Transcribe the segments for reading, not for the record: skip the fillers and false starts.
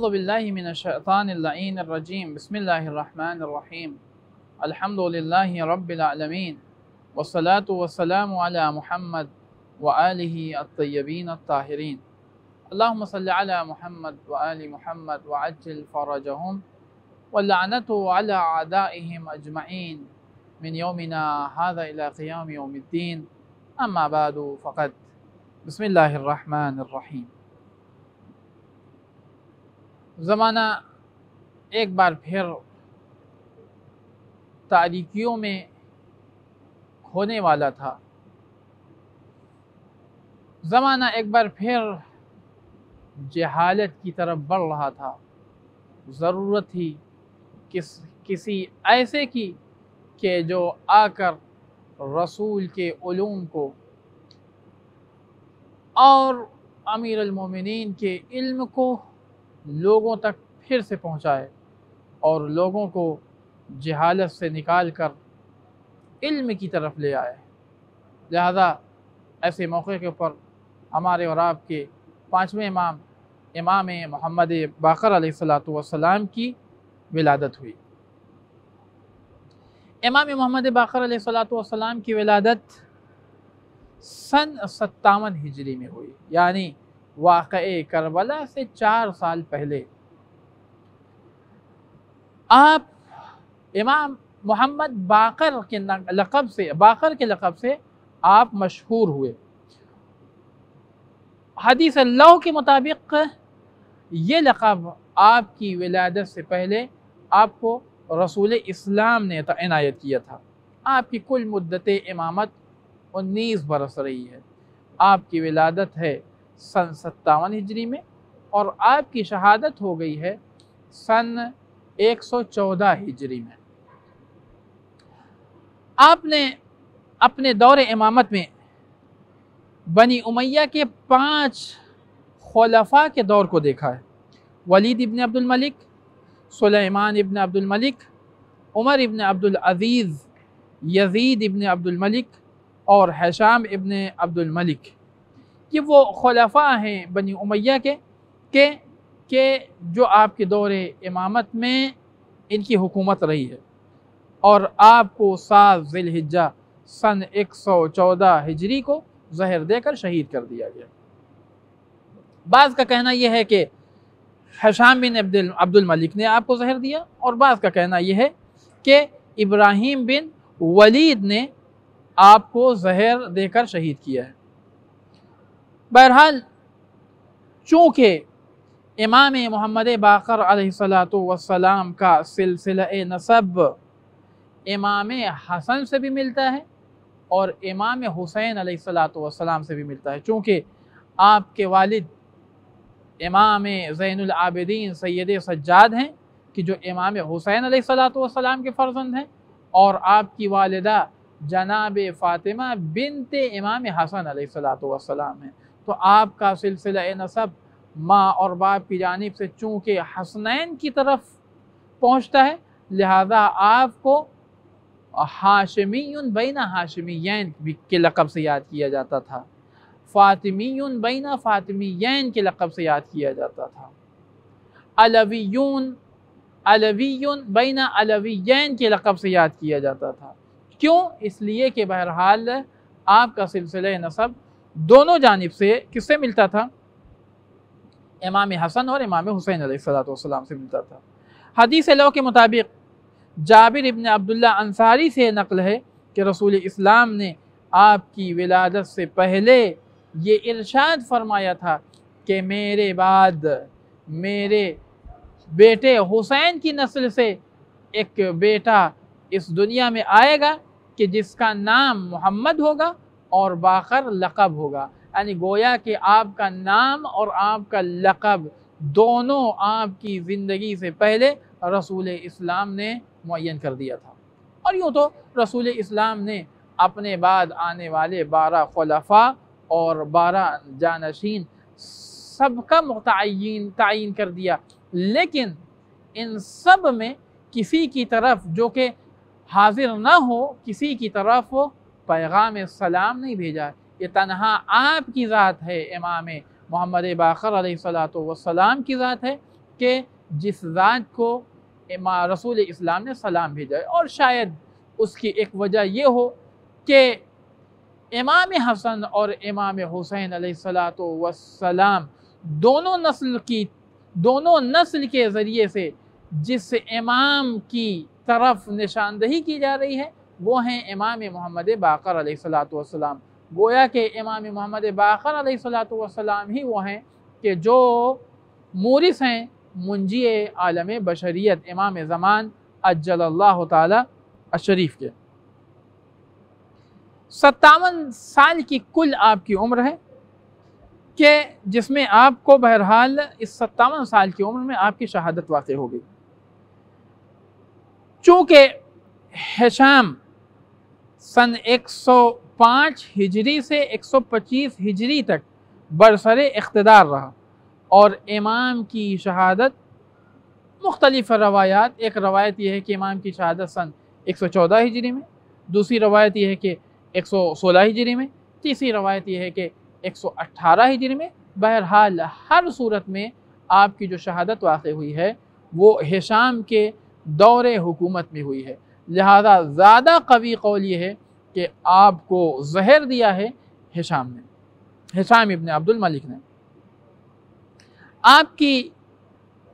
اعوذ باللہ من الشیطان اللعین الرجیم بسم اللہ الرحمن الرحیم الحمدللہ رب العالمین والصلاة والسلام علی محمد وآلہ الطیبین الطاہرین اللہم صلی علی محمد وآل محمد وعجل فرجہم واللعنت علی اعدائہم اجمعین من یومنا ھذا الی قیام یوم الدین اما بعد فقط بسم اللہ الرحمن الرحیم۔ زمانہ ایک بار پھر تاریکیوں میں کھونے والا تھا، زمانہ ایک بار پھر جہالت کی طرف بڑھ رہا تھا۔ ضرورت تھی کسی ایسے کی کہ جو آ کر رسول کے علوم کو اور امیر المومنین کے علم کو لوگوں تک پھر سے پہنچائے اور لوگوں کو جہالت سے نکال کر علم کی طرف لے آئے۔ لہذا ایسے موقع کے اوپر ہمارے اور آپ کے پانچویں امام محمد باقر علیہ السلام کی ولادت ہوئی۔ امام محمد باقر علیہ السلام کی ولادت سن 57 ہجری میں ہوئی، یعنی واقعہ کربلا سے 4 سال پہلے۔ آپ امام محمد باقر کے لقب سے آپ مشہور ہوئے۔ حدیث اللہ کے مطابق یہ لقب آپ کی ولادت سے پہلے آپ کو رسول اسلام نے عنایت کیا تھا۔ آپ کی کل مدت امامت 19 برس رہی ہے۔ آپ کی ولادت ہے سن 57 ہجری میں اور آپ کی شہادت ہو گئی ہے سن 114 ہجری میں۔ آپ نے اپنے دور امامت میں بنی امیہ کے 5 خلفاء کے دور کو دیکھا ہے۔ ولید ابن عبد الملک، سلیمان ابن عبد الملک، عمر ابن عبد العزیز، یزید ابن عبد الملک اور ہشام ابن عبد الملک۔ یہ وہ خلفاء ہیں بنی امیہ کے جو آپ کے دور امامت میں ان کی حکومت رہی ہے، اور آپ کو 7 ذی الحجہ سن 114 ہجری کو زہر دے کر شہید کر دیا گیا۔ بعض کا کہنا یہ ہے کہ ہشام بن عبد الملک نے آپ کو زہر دیا، اور بعض کا کہنا یہ ہے کہ ابراہیم بن ولید نے آپ کو زہر دے کر شہید کیا ہے۔ بہرحال چونکہ امام محمد باقر علیہ السلام کا سلسلہ نسب امام حسن سے بھی ملتا ہے اور امام حسین علیہ السلام سے بھی ملتا ہے، چونکہ آپ کے والد امام زین العابدین سید سجاد ہیں کہ جو امام حسین علیہ السلام کے فرزند ہیں، اور آپ کی والدہ جناب فاطمہ بنت امام حسن علیہ السلام ہیں۔ تو آپ کا سلسلہ نسب ماں اور باپ کی جانب سے چونکہ حسنین کی طرف پہنچتا ہے، لہذا آپ کو ہاشمی بین ہاشمیین کے لقب سے یاد کیا جاتا تھا، فاطمی بین فاطمیین کے لقب سے یاد کیا جاتا تھا، علوی بین علویین کے لقب سے یاد کیا جاتا تھا۔ کیوں؟ اس لیے کہ بہرحال آپ کا سلسلہ نسب دونوں جانب سے کس سے ملتا تھا؟ امام حسن اور امام حسین علیہ السلام سے ملتا تھا۔ حدیث لو کے مطابق جابر ابن عبداللہ انصاری سے نقل ہے کہ رسول اسلام نے آپ کی ولادت سے پہلے یہ ارشاد فرمایا تھا کہ میرے بعد میرے بیٹے حسین کی نسل سے ایک بیٹا اس دنیا میں آئے گا کہ جس کا نام محمد ہوگا اور باقر لقب ہوگا، یعنی گویا کہ آپ کا نام اور آپ کا لقب دونوں آپ کی زندگی سے پہلے رسول اسلام نے معین کر دیا تھا۔ اور یوں تو رسول اسلام نے اپنے بعد آنے والے 12 خلفاء اور 12 جانشین سب کا تعین کر دیا، لیکن ان سب میں کسی کی طرف جو کہ حاضر نہ ہو، کسی کی طرف پیغام سلام نہیں بھیجا۔ یہ تنہا آپ کی ذات ہے، امام محمد باقر علیہ السلام کی ذات ہے کہ جس ذات کو رسول اسلام نے سلام بھیجا ہے۔ اور شاید اس کی ایک وجہ یہ ہو کہ امام حسن اور امام حسین علیہ السلام دونوں نسل کے ذریعے سے جس امام کی طرف نشاندہی کی جا رہی ہے وہ ہیں امام محمد باقر علیہ السلام۔ گویا کہ امام محمد باقر علیہ السلام ہی وہ ہیں کہ جو مورث ہیں منجی عالم بشریت امام زمان عجل اللہ تعالی الشریف کے۔ 57 سال کی کل آپ کی عمر ہے کہ جس میں آپ کو بہرحال اس 57 سال کی عمر میں آپ کی شہادت واقع ہو گئی۔ چونکہ ہشام سن 105 ہجری سے 125 ہجری تک برسر اقتدار رہا اور امام کی شہادت مختلف روایات، ایک روایت یہ ہے کہ امام کی شہادت سن 114 ہجری میں، دوسری روایت یہ ہے کہ 116 ہجری میں، تیسری روایت یہ ہے کہ 118 ہجری میں۔ بہرحال ہر صورت میں آپ کی جو شہادت واقع ہوئی ہے وہ ہشام کے دور حکومت میں ہوئی ہے، لہذا زیادہ قوی قول یہ ہے کہ آپ کو زہر دیا ہے ہشام نے، ہشام ابن عبد الملک نے۔ آپ کی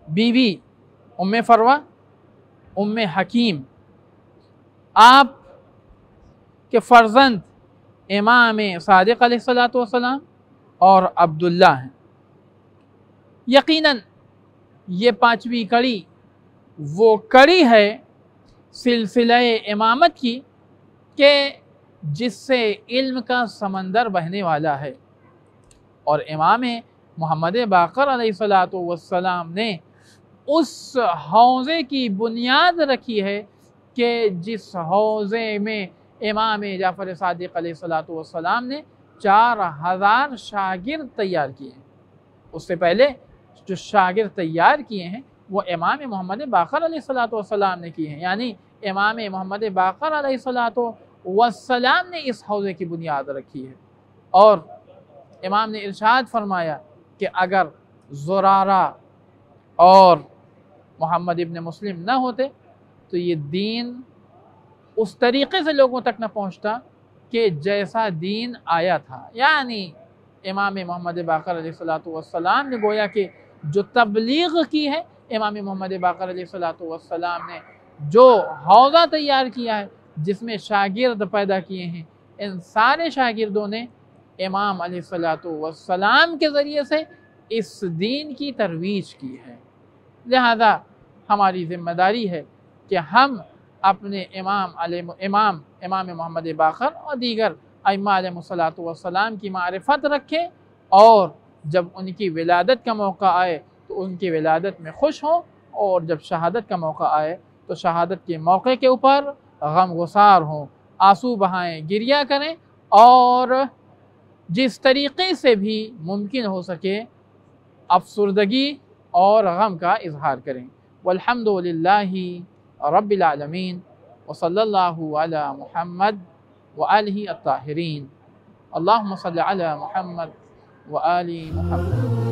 بیوی ام فروہ، ام حکیم، آپ کے فرزند امام صادق علیہ السلام اور عبداللہ ہیں۔ یقیناً یہ پانچویں کڑی وہ کڑی ہے سلسلہ امامت کی کہ جس سے علم کا سمندر بہنے والا ہے، اور امام محمد باقر علیہ السلام نے اس حوضے کی بنیاد رکھی ہے کہ جس حوضے میں امام جعفر صادق علیہ السلام نے 4000 شاگرد تیار کیے ہیں۔ اس سے پہلے جو شاگرد تیار کیے ہیں وہ امام محمد باقر علیہ السلام نے کیے ہیں، یعنی امام محمد باقر علیہ السلام نے اس حوضے کی بنیاد رکھی ہے۔ اور امام نے ارشاد فرمایا کہ اگر زرارہ اور محمد ابن مسلم نہ ہوتے تو یہ دین اس طریقے سے لوگوں تک نہ پہنچتا کہ جیسا دین آیا تھا۔ یعنی امام محمد باقر علیہ السلام نے گویا کہ جو تبلیغ کی ہے، امام محمد باقر علیہ السلام نے جو حوضہ تیار کیا ہے جس میں شاگرد پیدا کیے ہیں، ان سارے شاگردوں نے امام علیہ السلام کے ذریعے سے اس دین کی ترویج کی ہے۔ لہذا ہماری ذمہ داری ہے کہ ہم اپنے امام محمد باقر اور دیگر ائمہ علیہ السلام کی معرفت رکھیں، اور جب ان کی ولادت کا موقع آئے تو ان کی ولادت میں خوش ہوں، اور جب شہادت کا موقع آئے تو شہادت کے موقع کے اوپر غم گسار ہوں، آنسو بہائیں، گریہ کریں، اور جس طریقے سے بھی ممکن ہو سکے افسردگی اور غم کا اظہار کریں۔ والحمدللہ رب العالمین، وصلی اللہ علی محمد وآلہ الطاہرین۔ اللہم صلی علی محمد وآل محمد۔